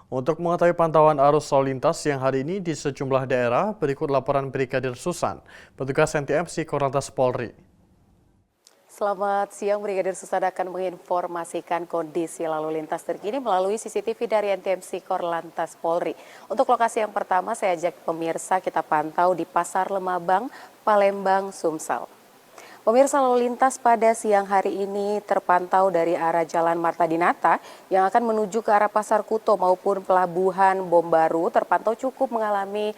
Untuk mengetahui pantauan arus lalu lintas yang hari ini di sejumlah daerah, berikut laporan Brigadir Susan, petugas NTMC Korlantas Polri. Selamat siang, Brigadir Susan akan menginformasikan kondisi lalu lintas terkini melalui CCTV dari NTMC Korlantas Polri. Untuk lokasi yang pertama, saya ajak pemirsa kita pantau di Pasar Lemabang, Palembang, Sumsel. Pemirsa, lalu lintas pada siang hari ini terpantau dari arah Jalan Marta Dinata yang akan menuju ke arah Pasar Kuto maupun Pelabuhan Bom Baru terpantau cukup mengalami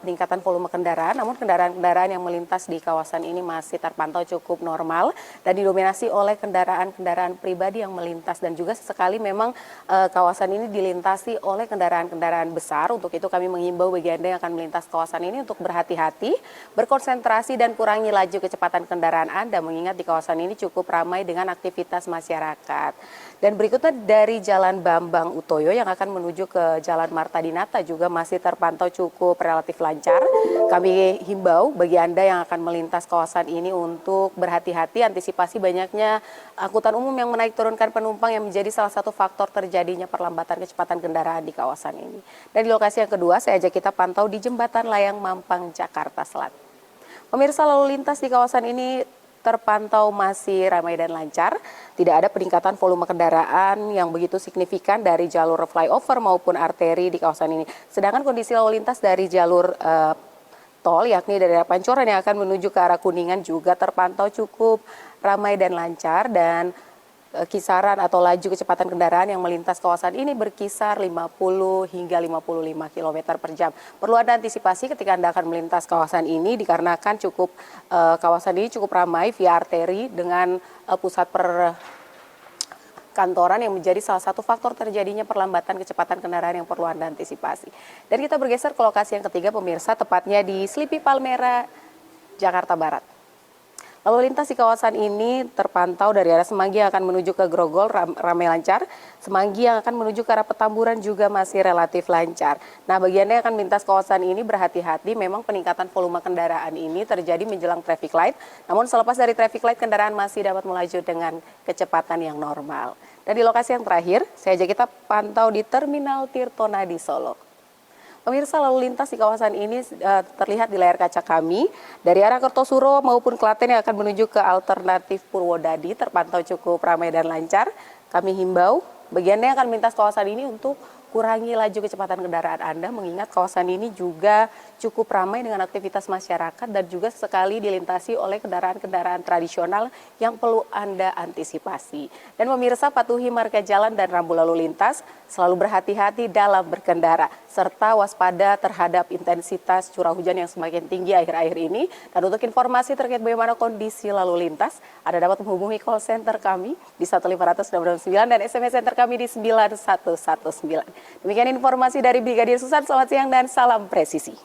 peningkatan volume kendaraan, namun kendaraan-kendaraan yang melintas di kawasan ini masih terpantau cukup normal dan didominasi oleh kendaraan-kendaraan pribadi yang melintas dan juga sesekali memang kawasan ini dilintasi oleh kendaraan-kendaraan besar. Untuk itu kami menghimbau bagi Anda yang akan melintas kawasan ini untuk berhati-hati, berkonsentrasi dan kurangi laju kecepatan kendaraan Anda mengingat di kawasan ini cukup ramai dengan aktivitas masyarakat. Dan berikutnya dari Jalan Bambang Utoyo yang akan menuju ke Jalan Marta Dinata juga masih terpantau cukup relatif lancar. Kami himbau bagi Anda yang akan melintas kawasan ini untuk berhati-hati, antisipasi banyaknya angkutan umum yang menaik turunkan penumpang yang menjadi salah satu faktor terjadinya perlambatan kecepatan kendaraan di kawasan ini. Dan di lokasi yang kedua saya ajak kita pantau di Jembatan Layang Mampang, Jakarta Selatan. Pemirsa, lalu lintas di kawasan ini terpantau masih ramai dan lancar. Tidak ada peningkatan volume kendaraan yang begitu signifikan dari jalur flyover maupun arteri di kawasan ini. Sedangkan kondisi lalu lintas dari jalur tol yakni dari arah Pancoran yang akan menuju ke arah Kuningan juga terpantau cukup ramai dan lancar dan kisaran atau laju kecepatan kendaraan yang melintas kawasan ini berkisar 50 hingga 55 km per jam. Perlu ada antisipasi ketika Anda akan melintas kawasan ini dikarenakan kawasan ini cukup ramai via arteri dengan pusat perkantoran yang menjadi salah satu faktor terjadinya perlambatan kecepatan kendaraan yang perlu Anda antisipasi. Dan kita bergeser ke lokasi yang ketiga pemirsa, tepatnya di Slipi Palmera, Jakarta Barat. Lalu lintas di kawasan ini terpantau dari arah Semanggi yang akan menuju ke Grogol ramai lancar. Semanggi yang akan menuju ke arah Petamburan juga masih relatif lancar. Nah, bagi Anda yang akan melintas kawasan ini berhati-hati, memang peningkatan volume kendaraan ini terjadi menjelang traffic light. Namun selepas dari traffic light kendaraan masih dapat melaju dengan kecepatan yang normal. Dan di lokasi yang terakhir, saya ajak kita pantau di Terminal Tirtonadi Solo. Pemirsa, lalu lintas di kawasan ini terlihat di layar kaca kami dari arah Kertosuro maupun Klaten yang akan menuju ke alternatif Purwodadi terpantau cukup ramai dan lancar. Kami himbau bagi Anda yang akan melintas kawasan ini untuk kurangi laju kecepatan kendaraan Anda mengingat kawasan ini juga cukup ramai dengan aktivitas masyarakat dan juga sekali dilintasi oleh kendaraan-kendaraan tradisional yang perlu Anda antisipasi. Dan pemirsa, patuhi marka jalan dan rambu lalu lintas, selalu berhati-hati dalam berkendara serta waspada terhadap intensitas curah hujan yang semakin tinggi akhir-akhir ini. Dan untuk informasi terkait bagaimana kondisi lalu lintas, Anda dapat menghubungi call center kami di 1500 dan SMS center kami di 9119. Demikian informasi dari Brigadir Susan, selamat siang dan salam presisi.